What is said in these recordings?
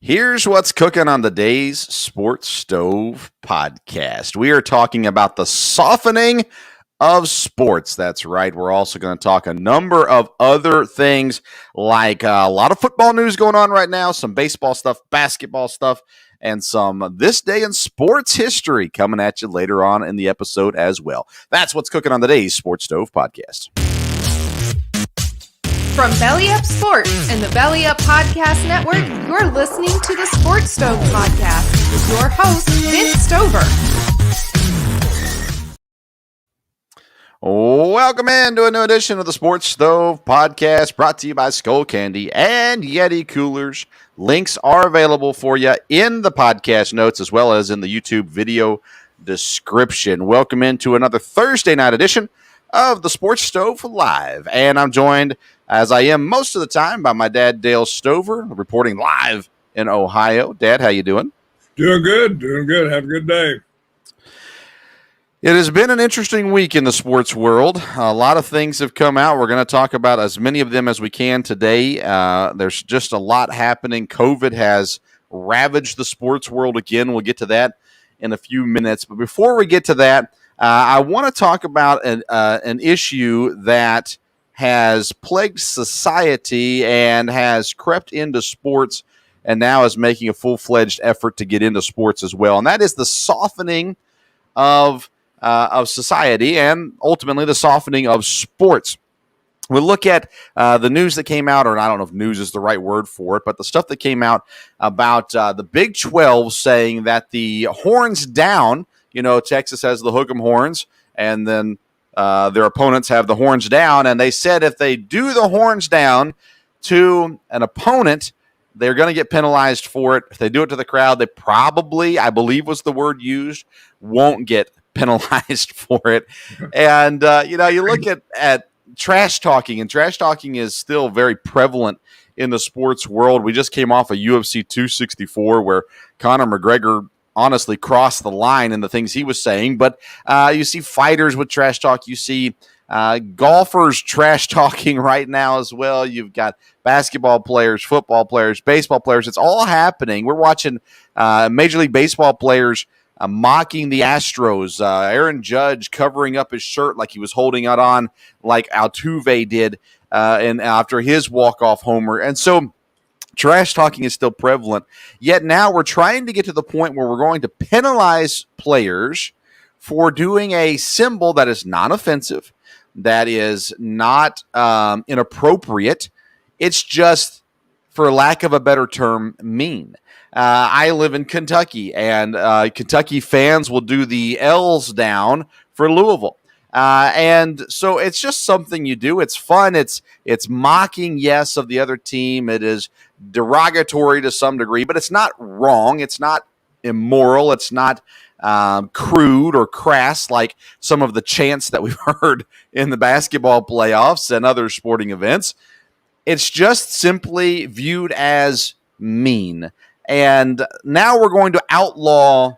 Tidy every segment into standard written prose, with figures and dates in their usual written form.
Here's what's cooking on the day's Sports Stove podcast. We are talking about the softening of sports. That's right. We're also going to talk a number of other things like a lot of football news going on right now, some baseball stuff, basketball stuff, and some this day in sports history coming at you later on in the episode as well. That's what's cooking on the day's Sports Stove podcast. From Belly Up Sports and the Belly Up Podcast Network, you're listening to the Sports Stove Podcast with your host, Vince Stover. Welcome into a new edition of the Sports Stove Podcast, brought to you by Skull Candy and Yeti Coolers. Links are available for you in the podcast notes as well as in the YouTube video description. Welcome into another Thursday night edition of the Sports Stove Live. And I'm joined, as I am most of the time, by my dad, Dale Stover, reporting live in Ohio. Dad, how you doing? Doing good. Have a good day. It has been an interesting week in the sports world. A lot of things have come out. We're going to talk about as many of them as we can today. There's just a lot happening. COVID has ravaged the sports world again. We'll get to that in a few minutes. But before we get to that, I want to talk about an issue that has plagued society and has crept into sports and now is making a full-fledged effort to get into sports as well. And that is the softening of society and ultimately the softening of sports. We look at the news that came out, or I don't know if news is the right word for it, but the stuff that came out about the Big 12 saying that the horns down, Texas has the hook'em horns, and then their opponents have the horns down, and they said if they do the horns down to an opponent, they're going to get penalized for it. If they do it to the crowd, they probably, I believe was the word used, won't get penalized for it. And, you look at trash talking, and trash talking is still very prevalent in the sports world. We just came off a UFC 264 where Conor McGregor honestly crossed the line in the things he was saying. But you see fighters with trash talk. You see golfers trash talking right now as well. You've got basketball players, football players, baseball players. It's all happening. We're watching Major League Baseball players mocking the Astros. Aaron Judge covering up his shirt like he was holding it on like Altuve did and after his walk-off homer. And so trash talking is still prevalent. Yet now we're trying to get to the point where we're going to penalize players for doing a symbol that is non-offensive, that is not inappropriate. It's just, for lack of a better term, mean. I live in Kentucky, and Kentucky fans will do the L's down for Louisville. And so it's just something you do. It's fun. It's mocking, yes, of the other team. It is derogatory to some degree, but it's not wrong. It's not immoral. It's not crude or crass like some of the chants that we've heard in the basketball playoffs and other sporting events. It's just simply viewed as mean. And now we're going to outlaw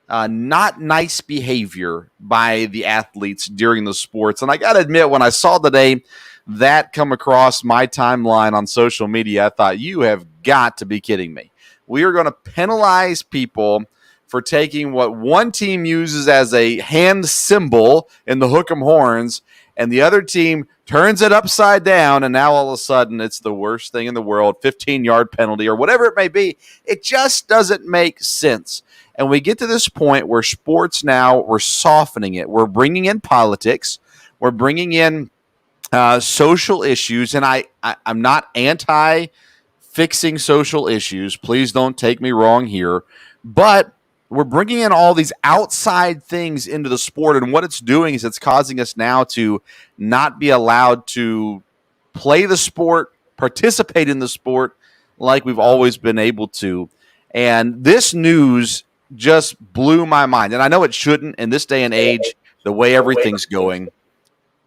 not nice behavior by the athletes during the sports. And I got to admit, when I saw today that come across my timeline on social media, I thought, you have got to be kidding me. We are going to penalize people for taking what one team uses as a hand symbol in the hook'em horns, and the other team turns it upside down, and now all of a sudden it's the worst thing in the world, 15-yard penalty or whatever it may be. It just doesn't make sense. And we get to this point where sports now, we're softening it. We're bringing in politics. We're bringing in social issues. And I'm not anti-fixing social issues. Please don't take me wrong here. But we're bringing in all these outside things into the sport. And what it's doing is it's causing us now to not be allowed to play the sport, participate in the sport like we've always been able to. And this news just blew my mind. And I know it shouldn't in this day and age, the way everything's going,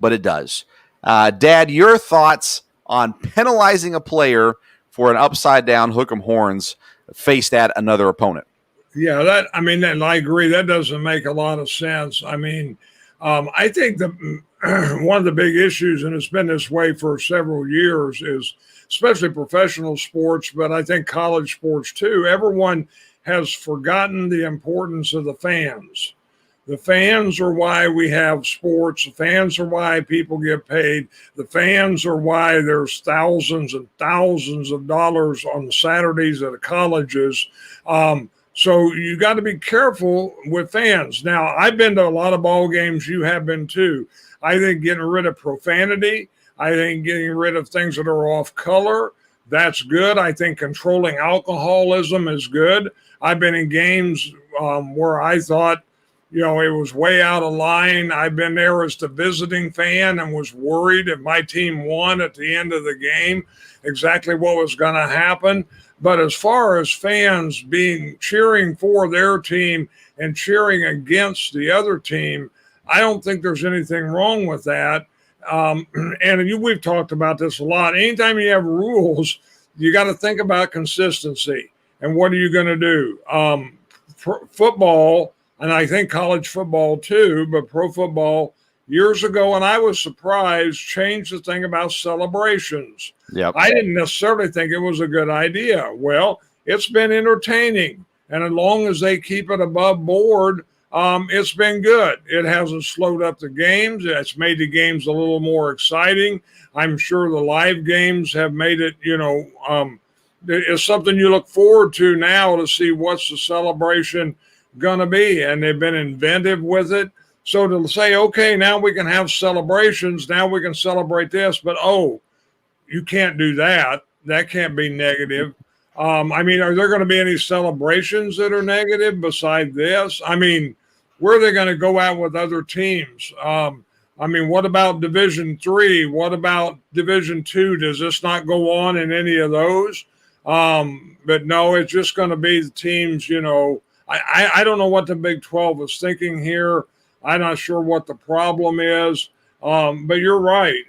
but it does. Dad, your thoughts on penalizing a player for an upside-down hook'em horns faced at another opponent? Yeah, and I agree. That doesn't make a lot of sense. I think one of the big issues, and it's been this way for several years, is especially professional sports, but I think college sports too. Everyone has forgotten the importance of the fans. The fans are why we have sports. The fans are why people get paid. The fans are why there's thousands and thousands of dollars on Saturdays at the colleges. So you got to be careful with fans. Now, I've been to a lot of ball games. You have been too. I think getting rid of profanity, I think getting rid of things that are off color, that's good. I think controlling alcoholism is good. I've been in games where I thought, it was way out of line. I've been there as the visiting fan and was worried if my team won at the end of the game, exactly what was going to happen. But as far as fans cheering for their team and cheering against the other team, I don't think there's anything wrong with that. We've talked about this a lot. Anytime you have rules, you got to think about consistency. And what are you going to do? Football, and I think college football too, but pro football years ago, and I was surprised, changed the thing about celebrations. Yep. I didn't necessarily think it was a good idea. Well, it's been entertaining. And as long as they keep it above board, it's been good. It hasn't slowed up the games. It's made the games a little more exciting. I'm sure the live games have made it, it's something you look forward to now to see what's the celebration going to be. And they've been inventive with it. So to say, okay, now we can have celebrations. Now we can celebrate this. But, you can't do that. That can't be negative. Are there going to be any celebrations that are negative beside this? Where are they going to go out with other teams? What about Division III? What about Division II? Does this not go on in any of those? But no, it's just going to be the teams, I don't know what the Big 12 is thinking here. I'm not sure what the problem is. But you're right.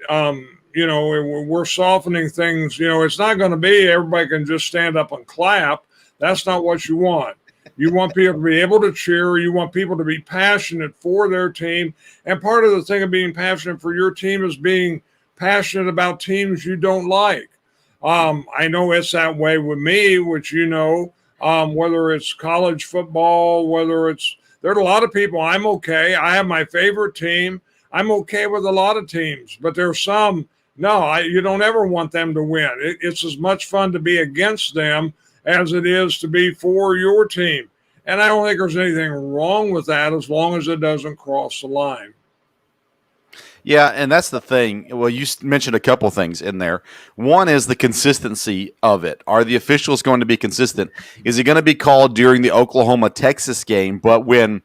We're softening things. It's not going to be everybody can just stand up and clap. That's not what you want. You want people to be able to cheer. You want people to be passionate for their team. And part of the thing of being passionate for your team is being passionate about teams you don't like. I know it's that way with me, which whether it's college football, there are a lot of people. I'm okay. I have my favorite team. I'm okay with a lot of teams, but there's some, you don't ever want them to win. It's as much fun to be against them as it is to be for your team. And I don't think there's anything wrong with that as long as it doesn't cross the line. Yeah, and that's the thing. Well, you mentioned a couple things in there. One is the consistency of it. Are the officials going to be consistent? Is it going to be called during the Oklahoma-Texas game, but when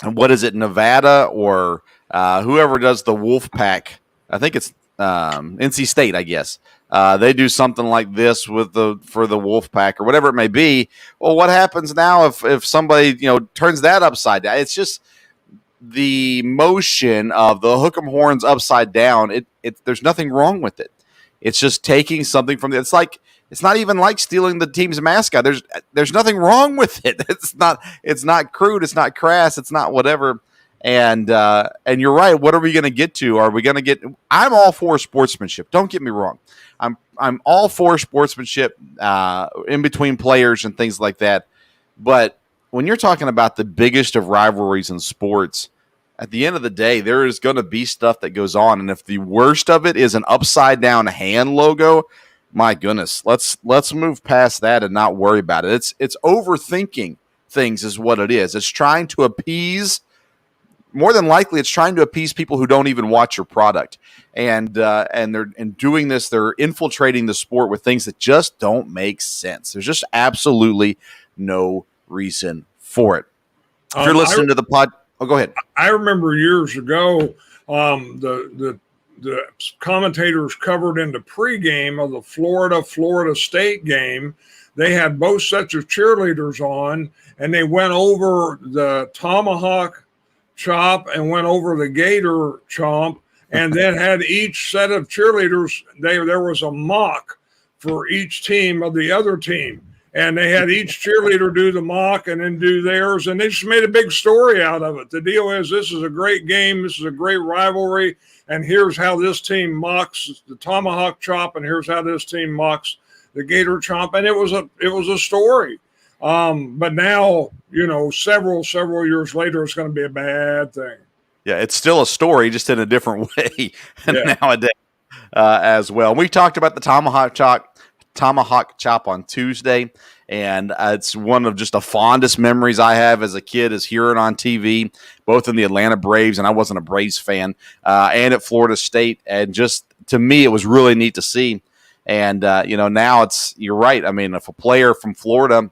what is it, Nevada or whoever does the Wolfpack? I think it's NC State, I guess. They do something like this for the Wolfpack or whatever it may be. Well, what happens now if somebody turns that upside down? It's just the motion of the hook 'em horns upside down. There's nothing wrong with it. It's just taking something from it's not even like stealing the team's mascot. There's nothing wrong with it. It's not crude. It's not crass. It's not whatever. And you're right. What are we going to get to? Are we going to get? I'm all for sportsmanship. Don't get me wrong. I'm all for sportsmanship in between players and things like that. But when you're talking about the biggest of rivalries in sports, at the end of the day, there is going to be stuff that goes on. And if the worst of it is an upside down hand logo, my goodness, let's move past that and not worry about it. It's overthinking things is what it is. It's trying to appease. More than likely, it's trying to appease people who don't even watch your product, and they're doing this. They're infiltrating the sport with things that just don't make sense. There's just absolutely no reason for it. If you're listening to the pod, go ahead. I remember years ago, the commentators covered in the pregame of the Florida State game. They had both sets of cheerleaders on, and they went over the tomahawk chop and went over the gator chomp, and then had each set of cheerleaders. There was a mock for each team of the other team. And they had each cheerleader do the mock and then do theirs, and they just made a big story out of it. The deal is, this is a great game, this is a great rivalry, and here's how this team mocks the tomahawk chop, and here's how this team mocks the gator chomp, and it was a story. But now, several years later, it's going to be a bad thing. Yeah, it's still a story, just in a different way nowadays as well. We talked about the tomahawk chop on Tuesday, and it's one of just the fondest memories I have as a kid is hearing on TV, both in the Atlanta Braves, and I wasn't a Braves fan, and at Florida State. And just to me, it was really neat to see. And, now you're right. I mean, if a player from Florida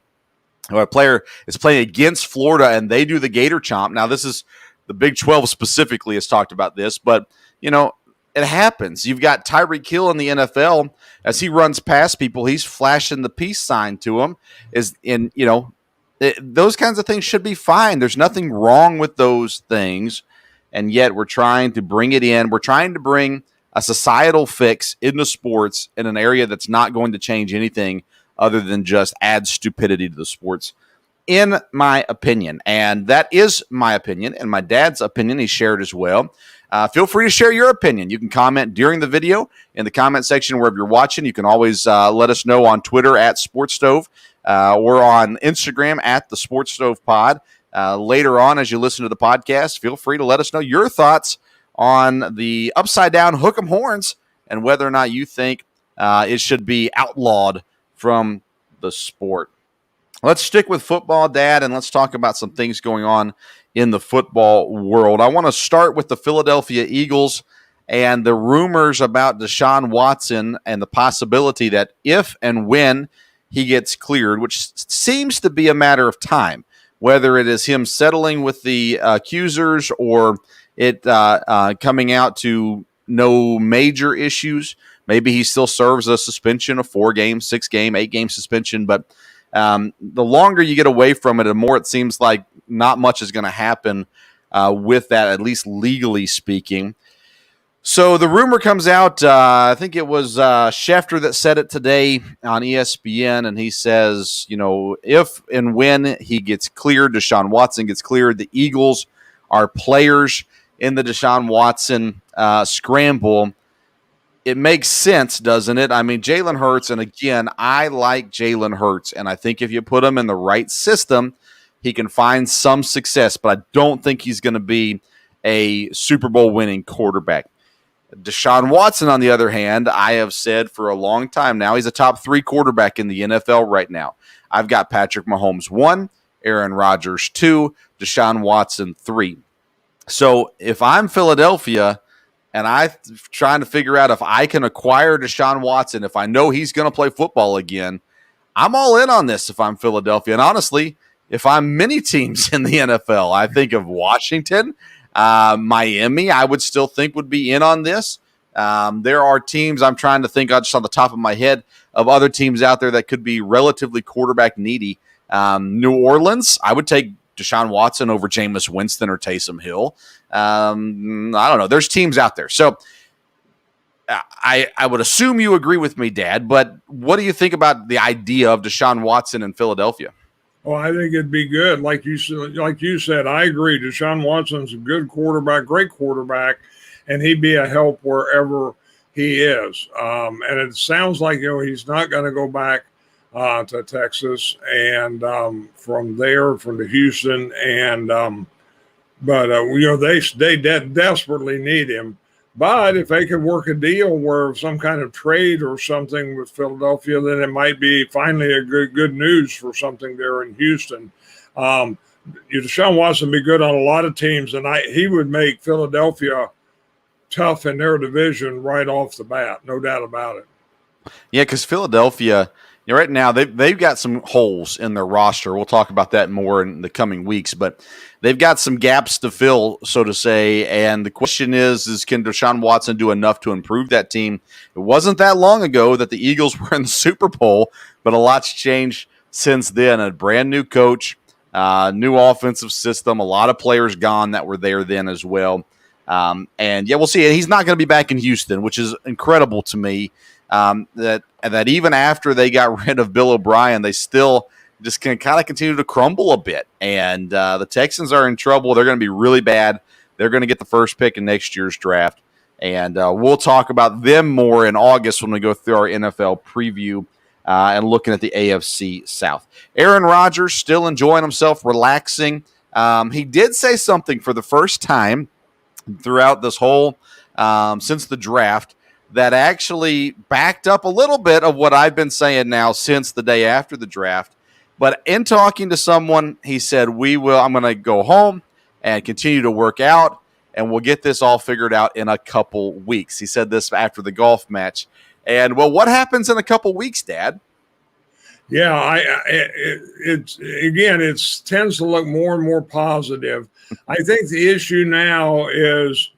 or a player is playing against Florida and they do the gator chomp, now this is the Big 12 specifically has talked about this, but, it happens. You've got Tyreek Hill in the NFL. As he runs past people, he's flashing the peace sign to them. Those kinds of things should be fine. There's nothing wrong with those things, and yet we're trying to bring it in. We're trying to bring a societal fix into sports in an area that's not going to change anything other than just add stupidity to the sports, in my opinion. And that is my opinion, and my dad's opinion he shared as well. Feel free to share your opinion. You can comment during the video in the comment section wherever you're watching. You can always let us know on Twitter at SportsStove or on Instagram at the SportsStove Pod. Later on, as you listen to the podcast, feel free to let us know your thoughts on the upside down hook'em horns and whether or not you think it should be outlawed from the sport. Let's stick with football, Dad, and let's talk about some things going on in the football world. I want to start with the Philadelphia Eagles and the rumors about Deshaun Watson and the possibility that if and when he gets cleared, which seems to be a matter of time, whether it is him settling with the accusers or it coming out to no major issues. Maybe he still serves a suspension, a 4-game, 6-game, 8-game suspension, but the longer you get away from it, the more it seems like not much is going to happen with that, at least legally speaking. So the rumor comes out, I think it was Schefter that said it today on ESPN, and he says, if and when he gets cleared, Deshaun Watson gets cleared, the Eagles are players in the Deshaun Watson scramble. It makes sense, doesn't it? I mean, Jalen Hurts, and again, I like Jalen Hurts, and I think if you put him in the right system, he can find some success, but I don't think he's going to be a Super Bowl winning quarterback. Deshaun Watson, on the other hand, I have said for a long time now, he's a top 3 quarterback in the NFL right now. I've got Patrick Mahomes 1, Aaron Rodgers 2, Deshaun Watson 3. So if I'm Philadelphia and I'm trying to figure out if I can acquire Deshaun Watson, if I know he's going to play football again, I'm all in on this if I'm Philadelphia. And honestly, if I'm many teams in the NFL, I think of Washington, Miami, I would still think would be in on this. There are teams I'm trying to think just on the top of my head of other teams out there that could be relatively quarterback needy. New Orleans, I would take Deshaun Watson over Jameis Winston or Taysom Hill. I don't know. There's teams out there. So I would assume you agree with me, Dad, but what do you think about the idea of Deshaun Watson in Philadelphia? Well, I think it'd be good. Like you said, I agree. Deshaun Watson's a good quarterback, great quarterback, and he'd be a help wherever he is. And it sounds like, he's not going to go back to Texas and from the Houston. And they desperately need him. But if they could work a deal where some kind of trade or something with Philadelphia, then it might be finally a good news for something there in Houston. Deshaun Watson would be good on a lot of teams, and he would make Philadelphia tough in their division right off the bat, no doubt about it. Yeah, because Philadelphia, right now they've got some holes in their roster. We'll talk about that more in the coming weeks, but they've got some gaps to fill, so to say. And the question is can Deshaun Watson do enough to improve that team? It wasn't that long ago that the Eagles were in the Super Bowl, but a lot's changed since then. A brand new coach, new offensive system, a lot of players gone that were there then as well. And we'll see. He's not going to be back in Houston, which is incredible to me. that even after they got rid of Bill O'Brien, they still just can kind of continue to crumble a bit. And the Texans are in trouble. They're going to be really bad. They're going to get the first pick in next year's draft. And we'll talk about them more in August when we go through our NFL preview and looking at the AFC South. Aaron Rodgers still enjoying himself, relaxing. He did say something for the first time throughout this whole since the draft that actually backed up a little bit of what I've been saying now since the day after the draft. But in talking to someone, he said, I'm going to go home and continue to work out, and we'll get this all figured out in a couple weeks. He said this after the golf match. And, well, what happens in a couple weeks, Dad? Yeah, it tends to look more and more positive. I think the issue now is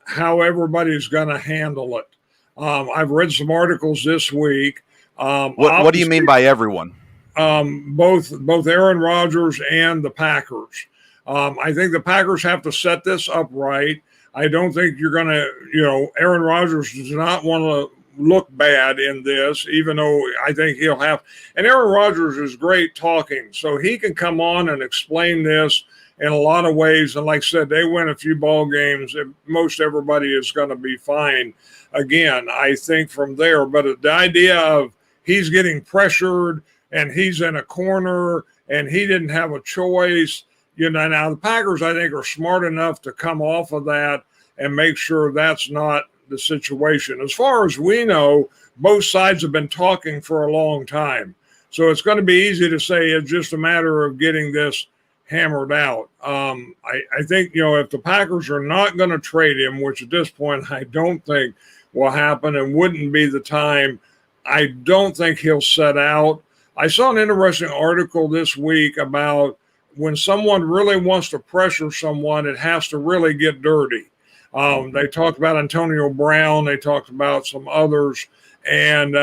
how everybody's going to handle it. I've read some articles this week. What do you mean by everyone? Both Aaron Rodgers and the Packers. I think the Packers have to set this up right. I don't think you're going to, Aaron Rodgers does not want to look bad in this, even though I think he'll have. And Aaron Rodgers is great talking, so he can come on and explain this in a lot of ways. And like I said, they win a few ball games. Most everybody is going to be fine. Again, I think from there. But the idea of he's getting pressured and he's in a corner and he didn't have a choice. Now the Packers, I think, are smart enough to come off of that and make sure that's not the situation. As far as we know, both sides have been talking for a long time. So it's going to be easy to say it's just a matter of getting this hammered out. I think, if the Packers are not going to trade him, which at this point I don't think will happen and wouldn't be the time, I don't think he'll set out. I saw an interesting article this week about when someone really wants to pressure someone, it has to really get dirty. They talked about Antonio Brown. They talked about some others. And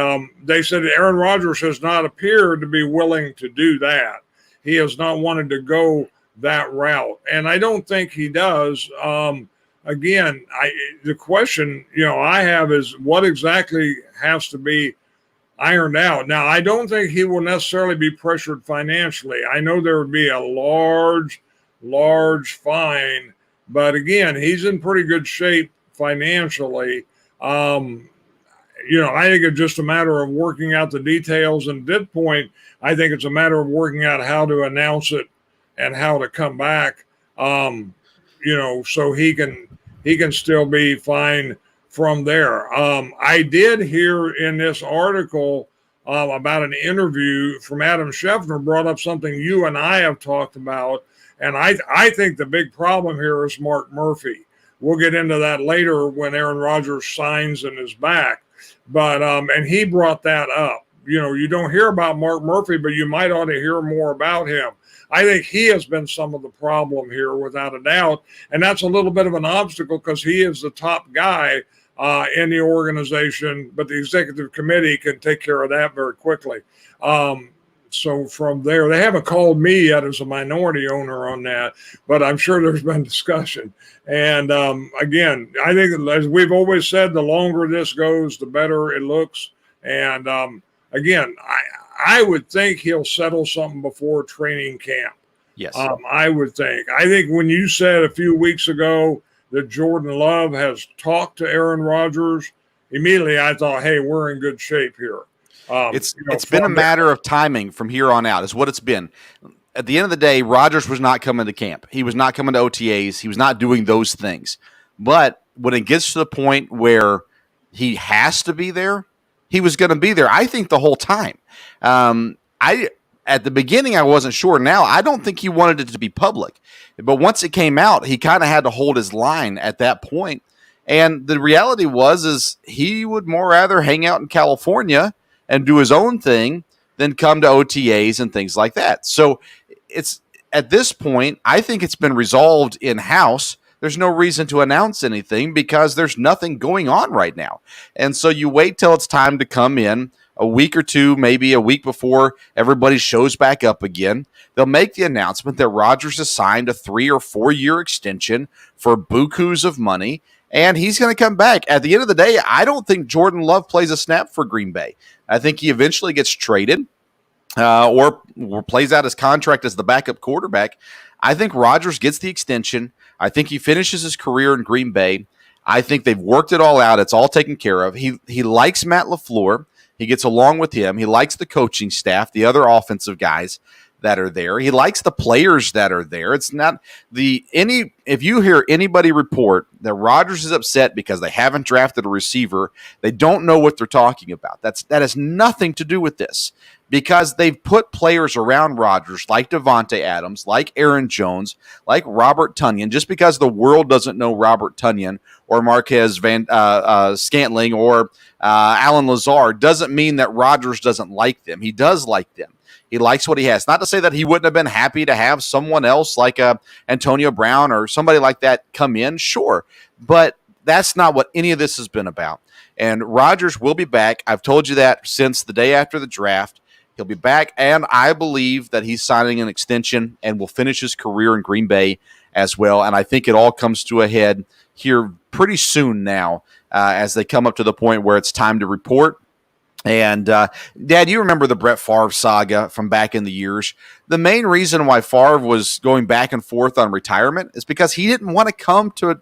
they said Aaron Rodgers has not appeared to be willing to do that. He has not wanted to go that route. And I don't think he does. Again, the question, I have is what exactly has to be ironed out. Now, I don't think he will necessarily be pressured financially. I know there would be a large fine, but again, he's in pretty good shape financially. I think it's just a matter of working out the details. And at that point, I think it's a matter of working out how to announce it and how to come back, so he can still be fine from there. I did hear in this article about an interview from Adam Schefter brought up something you and I have talked about. And I think the big problem here is Mark Murphy. We'll get into that later when Aaron Rodgers signs and is back. But and he brought that up. You don't hear about Mark Murphy, but you might ought to hear more about him. I think he has been some of the problem here without a doubt. And that's a little bit of an obstacle because he is the top guy in the organization, but the executive committee can take care of that very quickly. So from there, they haven't called me yet as a minority owner on that, but I'm sure there's been discussion. And again, I think as we've always said, the longer this goes, the better it looks. And again, I would think he'll settle something before training camp. Yes. I would think. I think when you said a few weeks ago that Jordan Love has talked to Aaron Rodgers, immediately I thought, hey, we're in good shape here. It's been a matter of timing from here on out is what it's been. At the end of the day, Rodgers was not coming to camp. He was not coming to OTAs. He was not doing those things. But when it gets to the point where he has to be there, he was going to be there, I think, the whole time. At the beginning, I wasn't sure. Now, I don't think he wanted it to be public. But once it came out, he kind of had to hold his line at that point. And the reality is he would more rather hang out in California and do his own thing than come to OTAs and things like that. So it's at this point, I think it's been resolved in-house. There's no reason to announce anything because there's nothing going on right now. And so you wait till it's time to come in a week or two, maybe a week before everybody shows back up again. They'll make the announcement that Rodgers has signed a 3 or 4 year extension for bukus of money. and he's going to come back. At the end of the day, I don't think Jordan Love plays a snap for Green Bay. I think he eventually gets traded or plays out his contract as the backup quarterback. I think Rodgers gets the extension. I think he finishes his career in Green Bay. I think they've worked it all out. It's all taken care of. He likes Matt LaFleur. He gets along with him. He likes the coaching staff, the other offensive guys that are there. He likes the players that are there. It's not if you hear anybody report that Rodgers is upset because they haven't drafted a receiver, they don't know what they're talking about. That has nothing to do with this, because they've put players around Rodgers like Devontae Adams, like Aaron Jones, like Robert Tonyan. Just because the world doesn't know Robert Tonyan or Marquez Scantling or Alan Lazard doesn't mean that Rodgers doesn't like them. He does like them. He likes what he has. Not to say that he wouldn't have been happy to have someone else like Antonio Brown or somebody like that come in, sure. But that's not what any of this has been about. And Rodgers will be back. I've told you that since the day after the draft. He'll be back, and I believe that he's signing an extension and will finish his career in Green Bay as well. And I think it all comes to a head here pretty soon now as they come up to the point where it's time to report. And, Dad, you remember the Brett Favre saga from back in the years. The main reason why Favre was going back and forth on retirement is because he didn't want to come to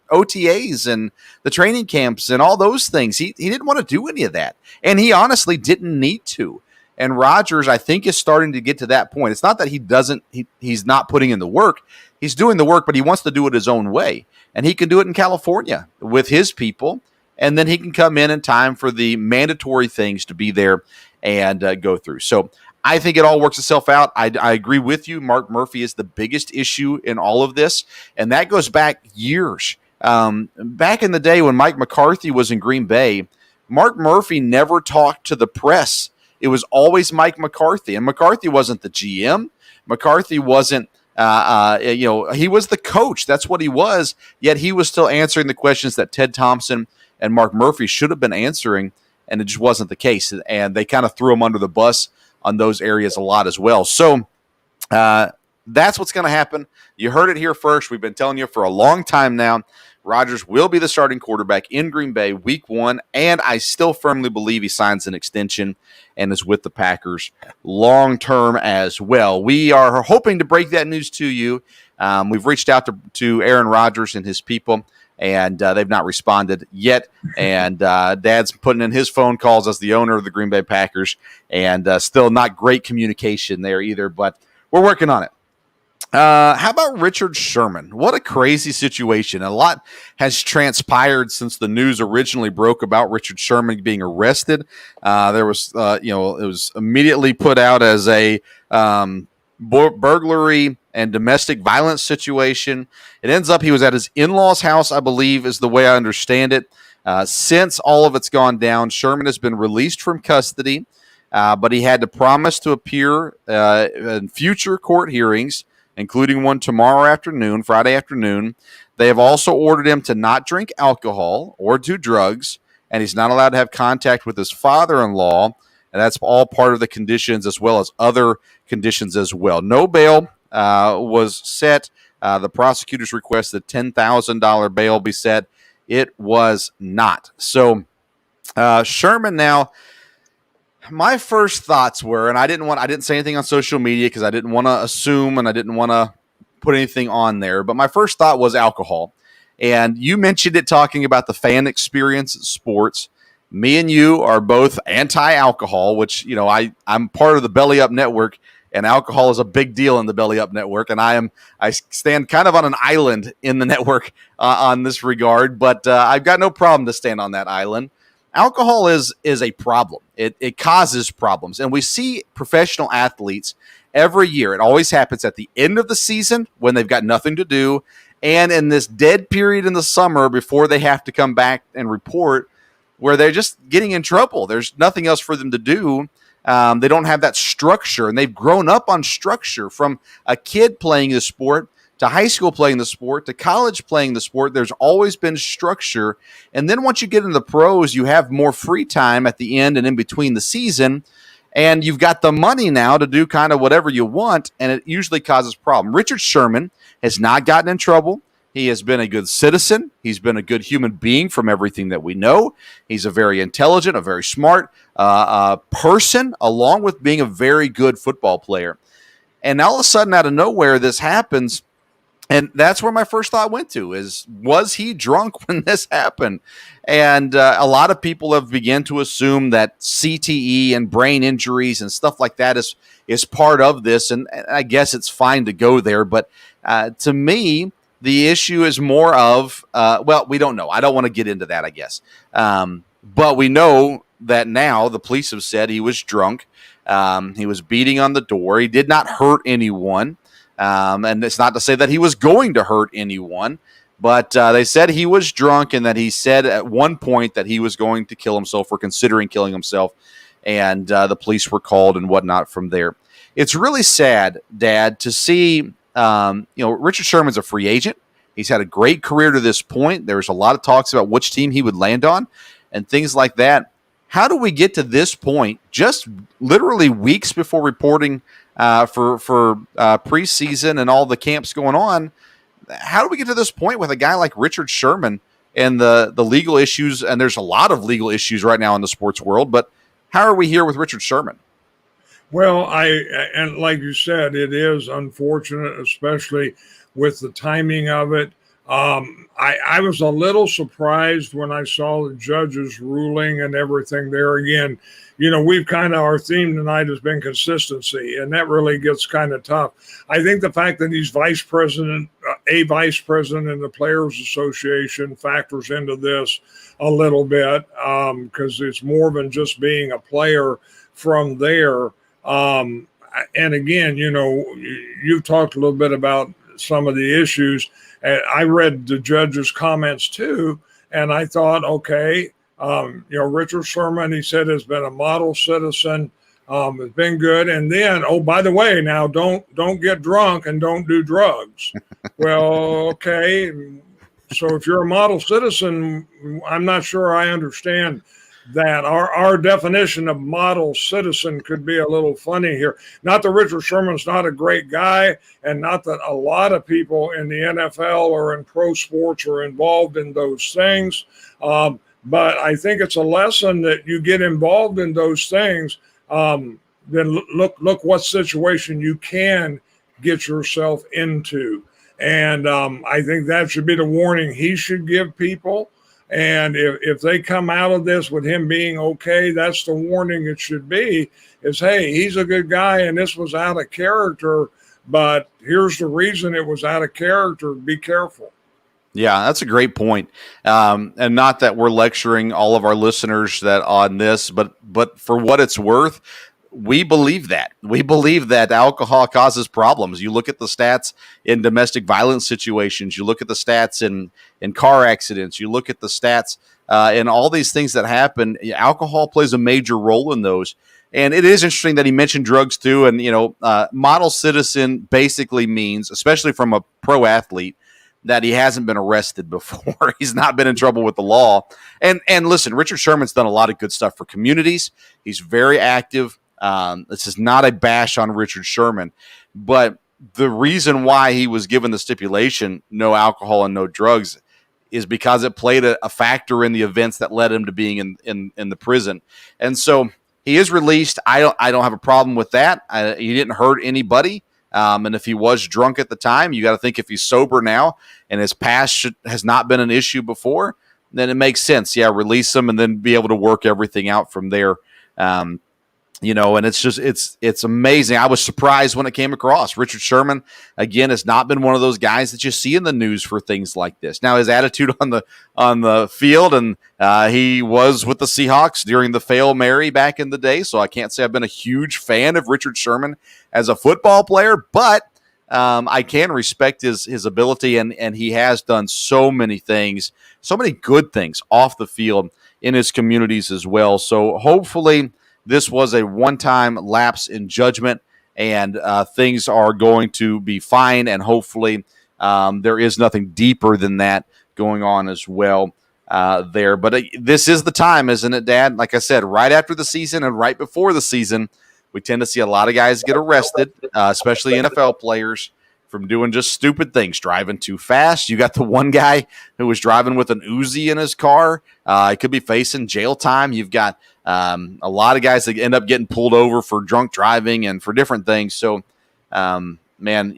OTAs and the training camps and all those things. He didn't want to do any of that. And he honestly didn't need to. And Rodgers, I think, is starting to get to that point. It's not that he's not putting in the work. He's doing the work, but he wants to do it his own way. And he can do it in California with his people. And then he can come in time for the mandatory things to be there and go through. So I think it all works itself out. I agree with you. Mark Murphy is the biggest issue in all of this. And that goes back years. Back in the day when Mike McCarthy was in Green Bay, Mark Murphy never talked to the press. It was always Mike McCarthy. And McCarthy wasn't the GM. McCarthy wasn't, he was the coach. That's what he was. Yet he was still answering the questions that Ted Thompson and Mark Murphy should have been answering, and it just wasn't the case. And they kind of threw him under the bus on those areas a lot as well. So that's what's going to happen. You heard it here first. We've been telling you for a long time now. Rodgers will be the starting quarterback in Green Bay week 1, and I still firmly believe he signs an extension and is with the Packers long-term as well. We are hoping to break that news to you. We've reached out to Aaron Rodgers and his people, and they've not responded yet. And Dad's putting in his phone calls as the owner of the Green Bay Packers, and still not great communication there either, but we're working on it. How about Richard Sherman? What a crazy situation. A lot has transpired since the news originally broke about Richard Sherman being arrested. There was, it was immediately put out as a burglary and domestic violence situation. It ends up he was at his in-laws' house, I believe, is the way I understand it. Since all of it's gone down, Sherman has been released from custody, but he had to promise to appear in future court hearings, including one tomorrow afternoon, Friday afternoon. They have also ordered him to not drink alcohol or do drugs, and he's not allowed to have contact with his father-in-law, and that's all part of the conditions as well as other conditions as well. No bail was set. The prosecutors requested $10,000 bail be set. It was not. So Sherman now, my first thoughts were, and I didn't say anything on social media because I didn't want to assume and I didn't want to put anything on there. But my first thought was alcohol. And you mentioned it talking about the fan experience at sports. Me and you are both anti-alcohol, which, I'm part of the Belly Up Network, and alcohol is a big deal in the Belly Up Network. And I stand kind of on an island in the network on this regard, but I've got no problem to stand on that island. Alcohol is a problem. It causes problems. And we see professional athletes every year. It always happens at the end of the season when they've got nothing to do, and in this dead period in the summer before they have to come back and report, where they're just getting in trouble. There's nothing else for them to do. They don't have that structure, and they've grown up on structure from a kid playing the sport to high school playing the sport, to college playing the sport. There's always been structure. And then once you get into the pros, you have more free time at the end and in between the season. And you've got the money now to do kind of whatever you want. And it usually causes problem. Richard Sherman has not gotten in trouble. He has been a good citizen. He's been a good human being from everything that we know. He's a very intelligent, a very smart person, along with being a very good football player. And all of a sudden, out of nowhere, this happens. And that's where my first thought went to is, was he drunk when this happened? And a lot of people have begun to assume that CTE and brain injuries and stuff like that is part of this. And I guess it's fine to go there. But to me, the issue is more of, well, we don't know. I don't want to get into that, I guess. But we know that now the police have said he was drunk. He was beating on the door. He did not hurt anyone. And it's not to say that he was going to hurt anyone, but they said he was drunk and that he said at one point that he was going to kill himself or considering killing himself. And the police were called and whatnot from there. It's really sad, Dad, to see, Richard Sherman's a free agent. He's had a great career to this point. There's a lot of talks about which team he would land on and things like that. How do we get to this point, just literally weeks before reporting for preseason and all the camps going on? How do we get to this point with a guy like Richard Sherman and the legal issues? And there's a lot of legal issues right now in the sports world, but how are we here with Richard Sherman? Well, and like you said, it is unfortunate, especially with the timing of it. I was a little surprised when I saw the judge's ruling and everything there. Again, we've our theme tonight has been consistency, and that really gets kind of tough. I think the fact that he's vice president in the Players Association factors into this a little bit, because it's more than just being a player from there. And again, you've talked a little bit about some of the issues. And I read the judge's comments too, and I thought, okay, Richard Sherman, he said, has been a model citizen, has been good. And then, oh, by the way, now don't get drunk and don't do drugs. Well, okay. So if you're a model citizen, I'm not sure I understand that. Our definition of model citizen could be a little funny here. Not that Richard Sherman's not a great guy, and not that a lot of people in the NFL or in pro sports are involved in those things. But I think it's a lesson that you get involved in those things. Then look what situation you can get yourself into. And I think that should be the warning he should give people. And if they come out of this with him being okay, that's the warning it should be, is, hey, he's a good guy and this was out of character, but here's the reason it was out of character. Be careful. Yeah, that's a great point. And not that we're lecturing all of our listeners that on this, but for what it's worth, we believe that. We believe that alcohol causes problems. You look at the stats in domestic violence situations. You look at the stats in car accidents. You look at the stats in all these things that happen. Alcohol plays a major role in those. And it is interesting that he mentioned drugs too. And, model citizen basically means, especially from a pro athlete, that he hasn't been arrested before. He's not been in trouble with the law. And listen, Richard Sherman's done a lot of good stuff for communities. He's very active. This is not a bash on Richard Sherman, but the reason why he was given the stipulation, no alcohol and no drugs, is because it played a factor in the events that led him to being in the prison. And so he is released. I don't have a problem with that. He didn't hurt anybody. And if he was drunk at the time, you got to think if he's sober now and his past has not been an issue before, then it makes sense. Yeah, release him and then be able to work everything out from there. And it's amazing. I was surprised when it came across. Richard Sherman, again, has not been one of those guys that you see in the news for things like this. Now, his attitude on the field, and he was with the Seahawks during the Fail Mary back in the day, so I can't say I've been a huge fan of Richard Sherman as a football player, but I can respect his ability, and he has done so many things, so many good things off the field in his communities as well. So hopefully this was a one-time lapse in judgment, and things are going to be fine, and hopefully there is nothing deeper than that going on as well there. But this is the time, isn't it, Dad? Like I said, right after the season and right before the season, we tend to see a lot of guys get arrested, especially NFL players, from doing just stupid things, driving too fast. You got the one guy who was driving with an Uzi in his car. He could be facing jail time. You've got a lot of guys that end up getting pulled over for drunk driving and for different things. So, man,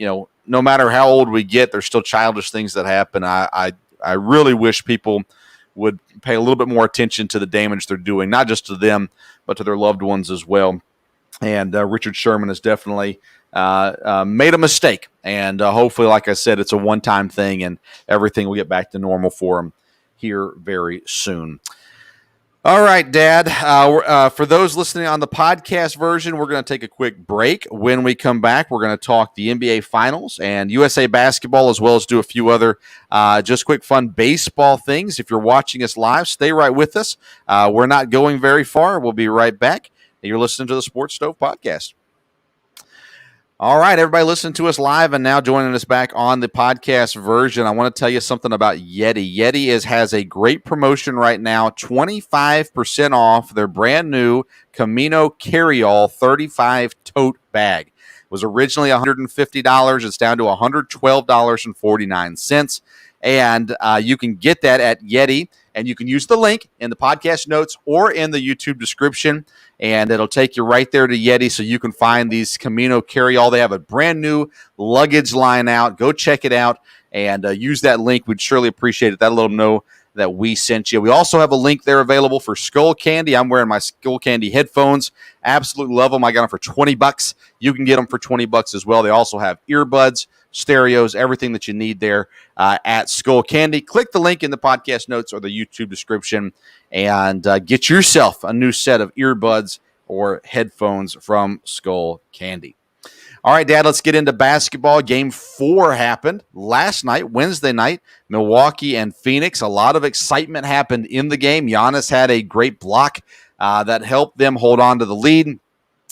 no matter how old we get, there's still childish things that happen. I really wish people would pay a little bit more attention to the damage they're doing, not just to them, but to their loved ones as well. And Richard Sherman has definitely made a mistake. And hopefully, like I said, it's a one-time thing and everything will get back to normal for him here very soon. All right, Dad. For those listening on the podcast version, we're going to take a quick break. When we come back, we're going to talk the NBA Finals and USA basketball, as well as do a few other just quick fun baseball things. If you're watching us live, stay right with us. We're not going very far. We'll be right back. You're listening to the Sports Stove Podcast. All right, everybody listening to us live and now joining us back on the podcast version. I want to tell you something about Yeti. Yeti has a great promotion right now, 25% off their brand new Camino Carryall 35 tote bag. It was originally $150. It's down to $112.49. And you can get that at Yeti, and you can use the link in the podcast notes or in the YouTube description, and it'll take you right there to Yeti so you can find these Camino Carryall. They have a brand new luggage line out. Go check it out and use that link. We'd surely appreciate it. That'll let them know that we sent you. We also have a link there available for Skull Candy. I'm wearing my Skull Candy headphones. Absolutely love them. I got them for $20. You can get them for $20 as well. They also have earbuds, stereos, everything that you need there at Skull Candy. Click the link in the podcast notes or the YouTube description and get yourself a new set of earbuds or headphones from Skull Candy. All right, Dad, let's get into basketball. Game 4 happened last night, Wednesday night, Milwaukee and Phoenix. A lot of excitement happened in the game. Giannis had a great block that helped them hold on to the lead.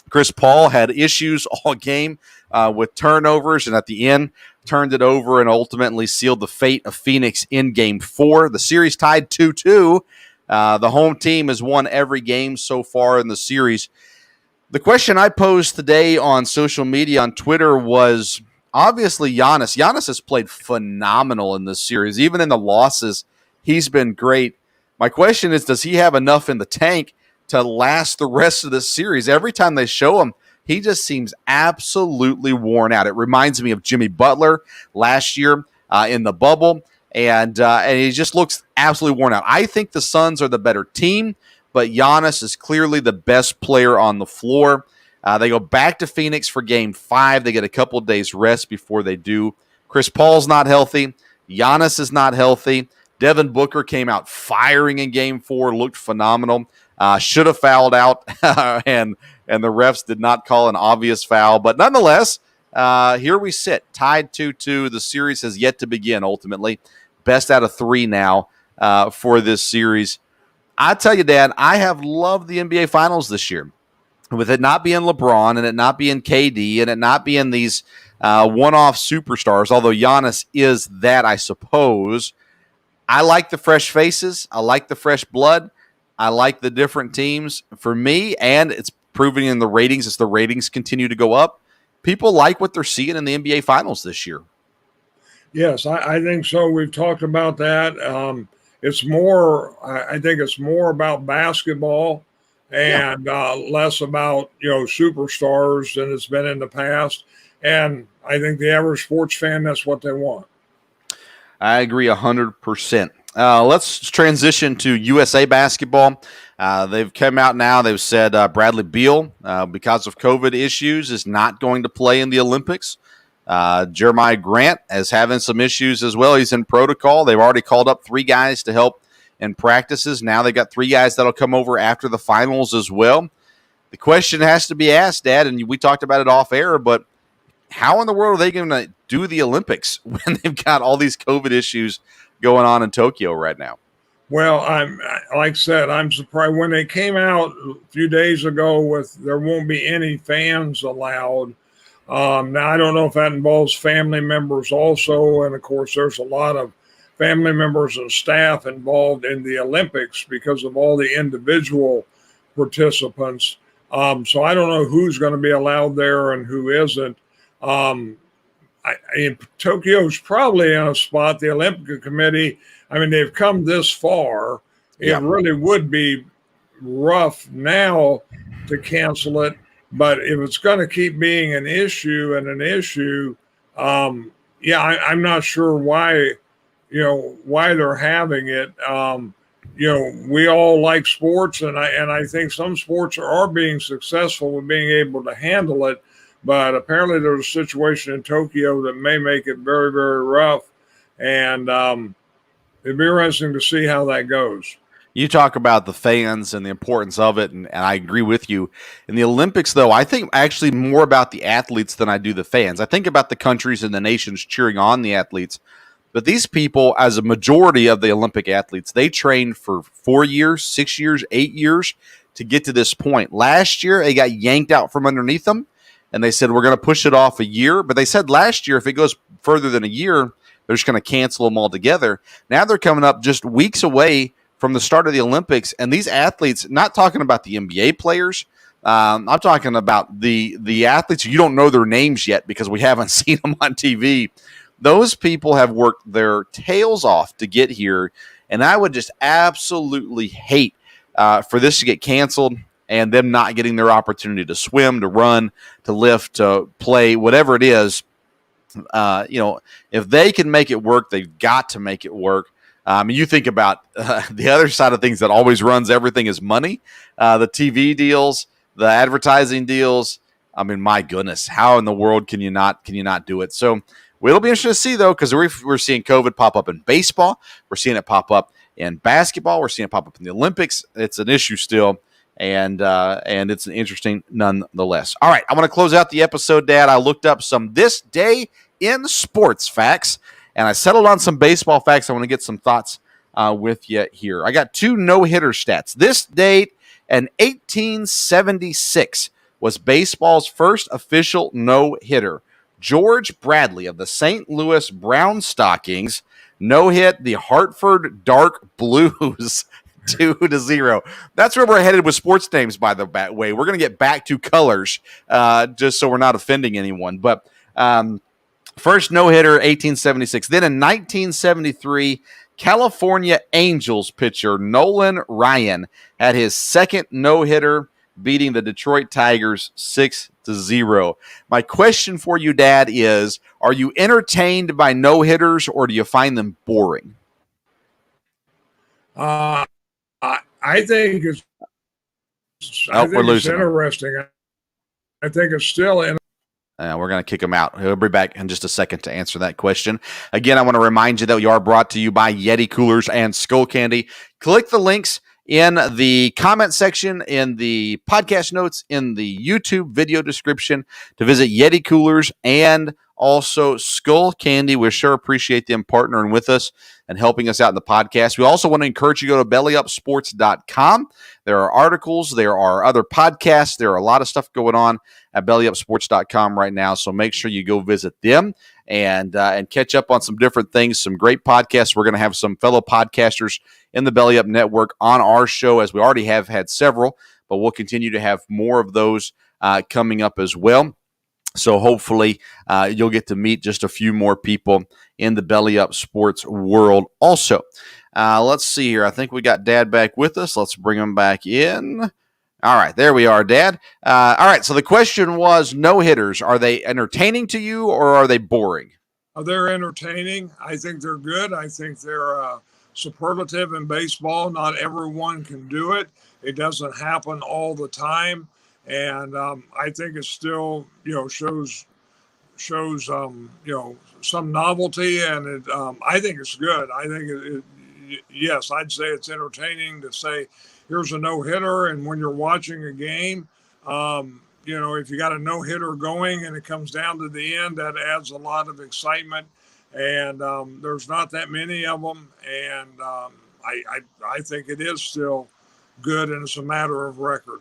Chris Paul had issues all game with turnovers, and at the end turned it over and ultimately sealed the fate of Phoenix in Game 4. The series tied 2-2. The home team has won every game so far in the series. The question I posed today on social media, on Twitter, was obviously Giannis. Giannis has played phenomenal in this series. Even in the losses, he's been great. My question is, does he have enough in the tank to last the rest of the series? Every time they show him, he just seems absolutely worn out. It reminds me of Jimmy Butler last year in the bubble, and he just looks absolutely worn out. I think the Suns are the better team, but Giannis is clearly the best player on the floor. They go back to Phoenix for Game 5. They get a couple of days rest before they do. Chris Paul's not healthy. Giannis is not healthy. Devin Booker came out firing in Game 4, looked phenomenal. Should have fouled out, and the refs did not call an obvious foul. But nonetheless, here we sit, tied 2-2. The series has yet to begin, ultimately. Best out of 3 now for this series. I tell you, Dad, I have loved the NBA Finals this year. With it not being LeBron and it not being KD and it not being these one-off superstars, although Giannis is that, I suppose, I like the fresh faces. I like the fresh blood. I like the different teams. For me, and it's proving in the ratings as the ratings continue to go up, people like what they're seeing in the NBA Finals this year. Yes, I think so. We've talked about that. It's more, I think it's more about basketball and less about, superstars than it's been in the past. And I think the average sports fan, that's what they want. I agree 100%. Let's transition to USA basketball. They've come out now. They've said Bradley Beal, because of COVID issues, is not going to play in the Olympics. Jeremiah Grant is having some issues as well. He's in protocol. They've already called up 3 guys to help in practices. Now they got 3 guys that'll come over after the finals as well. The question has to be asked, Dad, and we talked about it off air, but how in the world are they going to do the Olympics when they've got all these COVID issues going on in Tokyo right now? Well, like I said, I'm surprised when they came out a few days ago with there won't be any fans allowed. Now, I don't know if that involves family members also. And, of course, there's a lot of family members and staff involved in the Olympics because of all the individual participants. So I don't know who's going to be allowed there and who isn't. Tokyo's probably in a spot. The Olympic Committee, I mean, they've come this far. It really would be rough now to cancel it. But if it's going to keep being an issue, I'm not sure why, why they're having it. We all like sports, and I think some sports are being successful with being able to handle it. But apparently, there's a situation in Tokyo that may make it very, very rough, and it'd be interesting to see how that goes. You talk about the fans and the importance of it, and I agree with you. In the Olympics, though, I think actually more about the athletes than I do the fans. I think about the countries and the nations cheering on the athletes. But these people, as a majority of the Olympic athletes, they trained for 4 years, 6 years, 8 years to get to this point. Last year, they got yanked out from underneath them, and they said, we're going to push it off a year. But they said last year, if it goes further than a year, they're just going to cancel them altogether. Now they're coming up just weeks away from the start of the Olympics, and these athletes, not talking about the NBA players, I'm talking about the athletes. You don't know their names yet because we haven't seen them on TV. Those people have worked their tails off to get here, and I would just absolutely hate for this to get canceled and them not getting their opportunity to swim, to run, to lift, to play, whatever it is. If they can make it work, they've got to make it work. You think about the other side of things that always runs everything is money, the TV deals, the advertising deals. I mean, my goodness, how in the world can you not do it? So it'll be interesting to see, though, because we're seeing COVID pop up in baseball. We're seeing it pop up in basketball. We're seeing it pop up in the Olympics. It's an issue still, and it's interesting nonetheless. All right, I want to close out the episode, Dad. I looked up some this day in sports facts, and I settled on some baseball facts. I want to get some thoughts with you here. I got 2 no-hitter stats. This date in 1876 was baseball's first official no-hitter. George Bradley of the St. Louis Brown Stockings no-hit the Hartford Dark Blues 2-0. That's where we're headed with sports names, by the way. We're going to get back to colors just so we're not offending anyone. But first no-hitter, 1876. Then in 1973, California Angels pitcher Nolan Ryan had his second no-hitter, beating the Detroit Tigers 6-0. My question for you, Dad, is, are you entertained by no-hitters, or do you find them boring? I think it's interesting. I think it's still in. We're going to kick him out. He'll be back in just a second to answer that question. Again, I want to remind you that we are brought to you by Yeti Coolers and Skull Candy. Click the links in the comment section, in the podcast notes, in the YouTube video description to visit Yeti Coolers and also Skull Candy. We sure appreciate them partnering with us and helping us out in the podcast. We also want to encourage you to go to bellyupsports.com. There are articles, there are other podcasts, there are a lot of stuff going on at bellyupsports.com right now. So make sure you go visit them and catch up on some different things, some great podcasts. We're going to have some fellow podcasters in the Belly Up Network on our show, as we already have had several, but we'll continue to have more of those coming up as well. So hopefully you'll get to meet just a few more people in the Belly Up Sports world also. Let's see here. I think we got Dad back with us. Let's bring him back in. All right, there we are, Dad. All right, so the question was no-hitters. Are they entertaining to you, or are they boring? They're entertaining. I think they're good. I think they're superlative in baseball. Not everyone can do it. It doesn't happen all the time. And I think it still, shows some novelty, and I think it's good. I think yes, I'd say it's entertaining to say, here's a no-hitter, and when you're watching a game, if you got a no-hitter going and it comes down to the end, that adds a lot of excitement. And there's not that many of them, and I think it is still good, and it's a matter of record.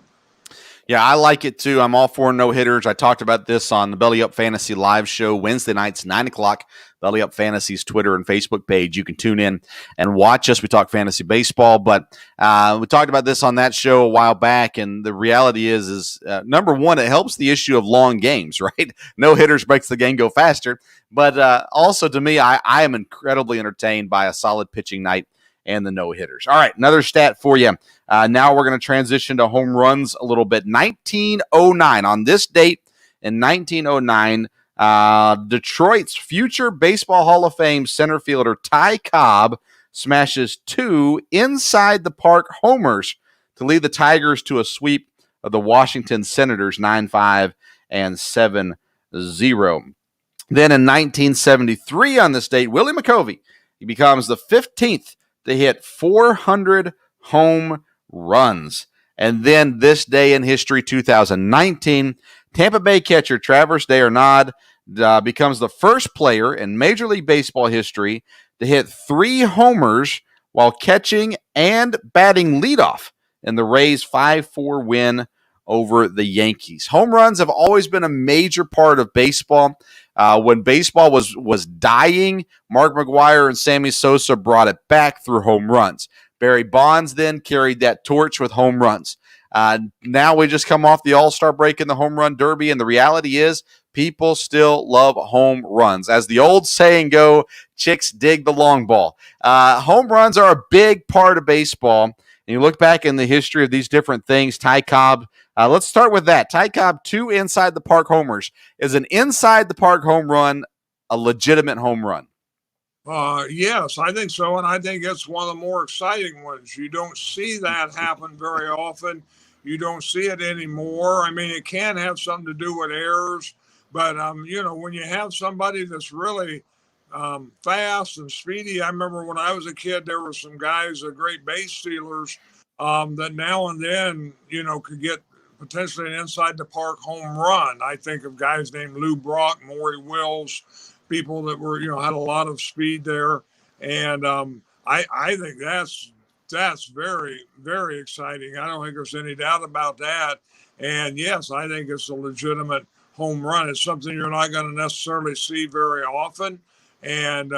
Yeah, I like it too. I'm all for no hitters. I talked about this on the Belly Up Fantasy live show Wednesday nights, 9 o'clock. Belly Up Fantasy's Twitter and Facebook page. You can tune in and watch us. We talk fantasy baseball, but we talked about this on that show a while back. And the reality is number one, it helps the issue of long games, right? No hitters makes the game go faster. But also to me, I am incredibly entertained by a solid pitching night and the no hitters. All right, another stat for you. Now we're going to transition to home runs a little bit. 1909, on this date in 1909, Detroit's future Baseball Hall of Fame center fielder Ty Cobb smashes 2 inside the park homers to lead the Tigers to a sweep of the Washington Senators 9-5 and 7-0. Then in 1973, on this date, Willie McCovey, he becomes the 15th to hit 400 home runs. And then this day in history, 2019, Tampa Bay catcher Travis d'Arnaud becomes the first player in Major League Baseball history to hit 3 homers while catching and batting leadoff in the Rays' 5-4 win over the Yankees. Home runs have always been a major part of baseball. When baseball was dying, Mark McGwire and Sammy Sosa brought it back through home runs. Barry Bonds then carried that torch with home runs. Now we just come off the All-Star break in the Home Run Derby, and the reality is people still love home runs. As the old saying go, chicks dig the long ball. Home runs are a big part of baseball. And you look back in the history of these different things, Ty Cobb, let's start with that. Ty Cobb, 2 inside the park homers. Is an inside the park home run a legitimate home run? Yes, I think so. And I think it's one of the more exciting ones. You don't see that happen very often. You don't see it anymore. I mean, it can have something to do with errors, but, when you have somebody that's really fast and speedy. I remember when I was a kid, there were some guys, great base stealers, that now and then, could get potentially an inside the park home run. I think of guys named Lou Brock, Maury Wills, people that were, had a lot of speed there. And I think that's very, very exciting. I don't think there's any doubt about that. And yes, I think it's a legitimate home run. It's something you're not going to necessarily see very often. And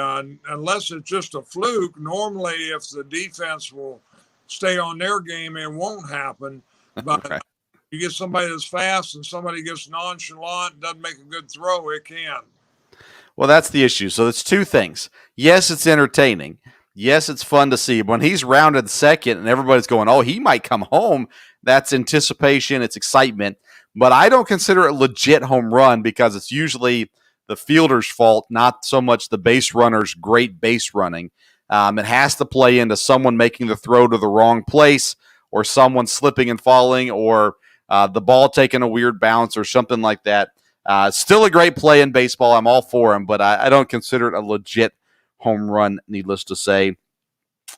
unless it's just a fluke, normally if the defense will stay on their game, it won't happen. But Right. you get somebody that's fast and somebody gets nonchalant, doesn't make a good throw, it can. Well, that's the issue. So it's 2 things. Yes, it's entertaining. Yes, it's fun to see. When he's rounded second and everybody's going, oh, he might come home, that's anticipation, it's excitement. But I don't consider it a legit home run because it's usually the fielder's fault, not so much the base runner's great base running. It has to play into someone making the throw to the wrong place or someone slipping and falling or the ball taking a weird bounce or something like that. Still a great play in baseball. I'm all for him, but I don't consider it a legit home run, needless to say.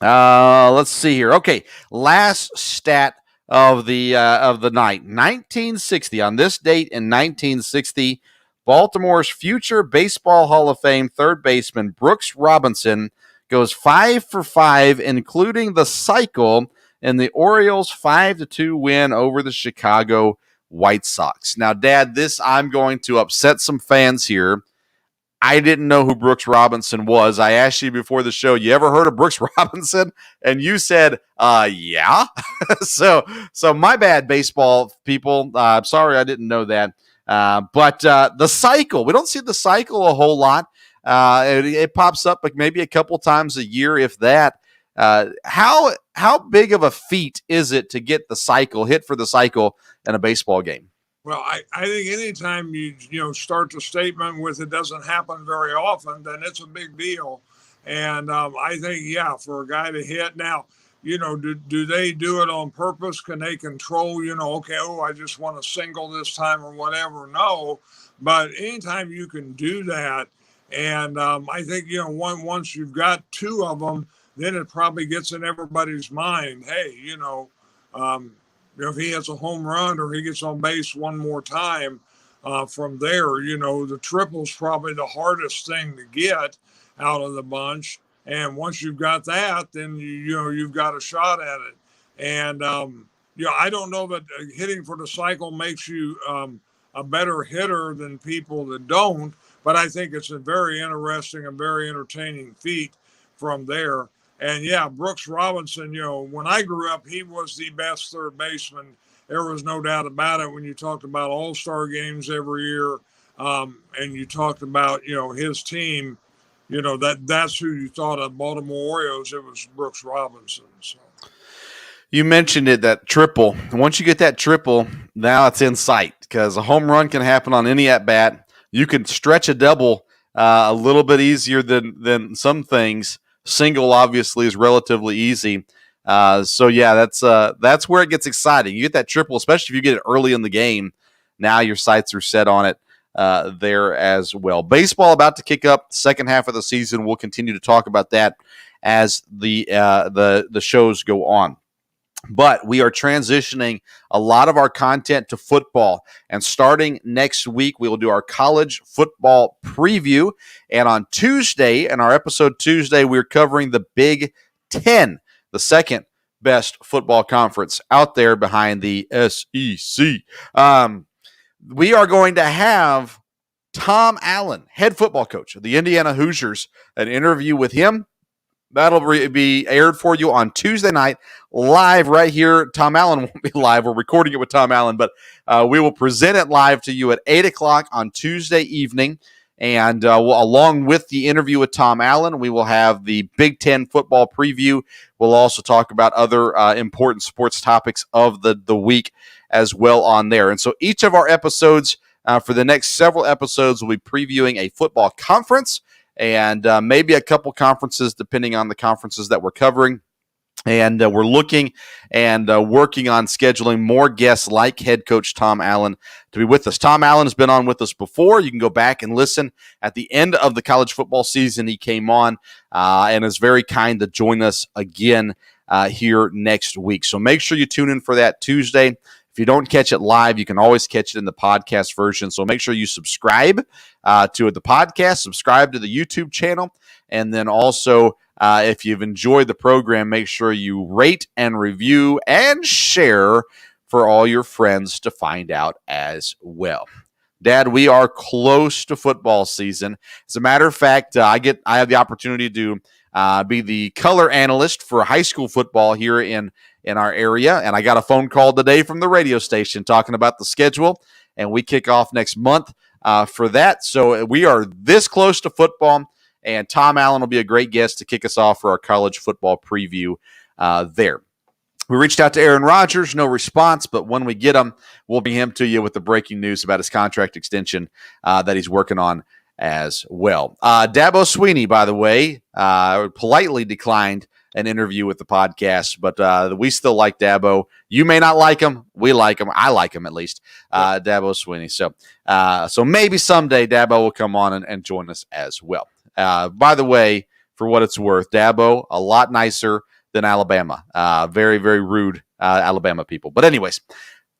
Let's see here. Okay, last stat of the night. 1960. On this date in 1960, Baltimore's future Baseball Hall of Fame third baseman Brooks Robinson goes 5 for 5, including the cycle in the Orioles' 5-2 win over the Chicago White Sox. Now, Dad, I'm going to upset some fans here. I didn't know who Brooks Robinson was. I asked you before the show, you ever heard of Brooks Robinson? And you said, yeah. so my bad, baseball people. I'm sorry I didn't know that. But the cycle, we don't see the cycle a whole lot. It pops up like maybe a couple times a year, if that. How big of a feat is it to get the cycle, hit for the cycle in a baseball game? Well, I think anytime you start the statement with it doesn't happen very often, then it's a big deal. And I think, yeah, for a guy to hit now, do they do it on purpose? Can they control, okay, I just want a single this time or whatever? No, but anytime you can do that, and I think, once you've got 2 of them, then it probably gets in everybody's mind, hey, if he hits a home run or he gets on base one more time, from there, the triple's probably the hardest thing to get out of the bunch. And once you've got that, then you've got a shot at it. And I don't know that hitting for the cycle makes you a better hitter than people that don't, but I think it's a very interesting and very entertaining feat from there. And yeah, Brooks Robinson, when I grew up, he was the best third baseman. There was no doubt about it when you talked about all-star games every year, and you talked about, his team, that's who you thought of Baltimore Orioles. It was Brooks Robinson. So. You mentioned it, that triple. Once you get that triple, now it's in sight because a home run can happen on any at-bat. You can stretch a double a little bit easier than some things. Single, obviously, is relatively easy. So, yeah, that's where it gets exciting. You get that triple, especially if you get it early in the game. Now your sights are set on it there as well. Baseball about to kick up the second half of the season. We'll continue to talk about that as the shows go on. But we are transitioning a lot of our content to football. And starting next week, we will do our college football preview. And on Tuesday, in our episode Tuesday, we're covering the Big Ten, the second best football conference out there behind the SEC. We are going to have Tom Allen, head football coach of the Indiana Hoosiers, an interview with him. That'll be aired for you on Tuesday night, live right here. Tom Allen won't be live. We're recording it with Tom Allen, but we will present it live to you at 8 o'clock on Tuesday evening. And along with the interview with Tom Allen, we will have the Big Ten football preview. We'll also talk about other important sports topics of the week as well on there. And so each of our episodes for the next several episodes, we'll be previewing a football conference and maybe a couple conferences, depending on the conferences that we're covering. And we're looking and working on scheduling more guests like head coach Tom Allen to be with us. Tom Allen has been on with us before. You can go back and listen at the end of the college football season. He came on and is very kind to join us again here next week. So make sure you tune in for that Tuesday. If you don't catch it live, you can always catch it in the podcast version. So make sure you subscribe to the podcast, subscribe to the YouTube channel, and then also if you've enjoyed the program, make sure you rate and review and share for all your friends to find out as well. Dad, we are close to football season. As a matter of fact, I have the opportunity to be the color analyst for high school football here in our area. And I got a phone call today from the radio station talking about the schedule, and we kick off next month for that. So we are this close to football, and Tom Allen will be a great guest to kick us off for our college football preview there. We reached out to Aaron Rodgers, no response, but when we get him, we'll bring him to you with the breaking news about his contract extension that he's working on as well. Dabo Sweeney, by the way, politely declined an interview with the podcast, but we still like Dabo. You may not like him. We like him. I like him at least. Dabo Sweeney. So maybe someday Dabo will come on and join us as well. By the way, for what it's worth, Dabo, a lot nicer than Alabama. Very, very rude Alabama people. But anyways,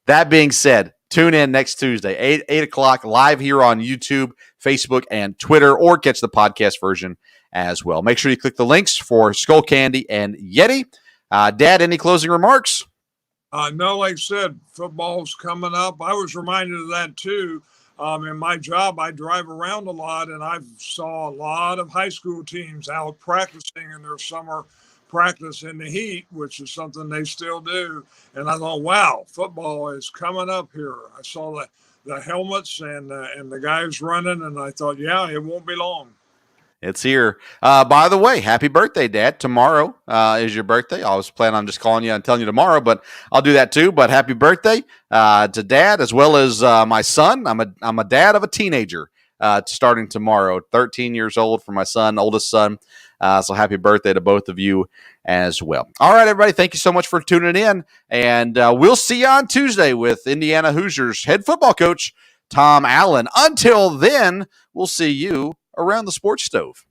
that being said, tune in next Tuesday, 8 o'clock, live here on YouTube, Facebook, and Twitter, or catch the podcast version as well. Make sure you click the links for Skull Candy and Yeti. Dad, any closing remarks? No, like I said, football's coming up. I was reminded of that too. In my job, I drive around a lot, and I saw a lot of high school teams out practicing in their summer practice in the heat, which is something they still do. And I thought, wow, football is coming up here. I saw the helmets and the guys running, and I thought, yeah, it won't be long. It's here. By the way, happy birthday, Dad. Tomorrow is your birthday. I was planning on just calling you and telling you tomorrow, but I'll do that too. But happy birthday to Dad as well as my son. I'm a dad of a teenager starting tomorrow, 13 years old for my son, oldest son. So happy birthday to both of you as well. All right, everybody. Thank you so much for tuning in. And we'll see you on Tuesday with Indiana Hoosiers head football coach Tom Allen. Until then, we'll see you around the sports stove.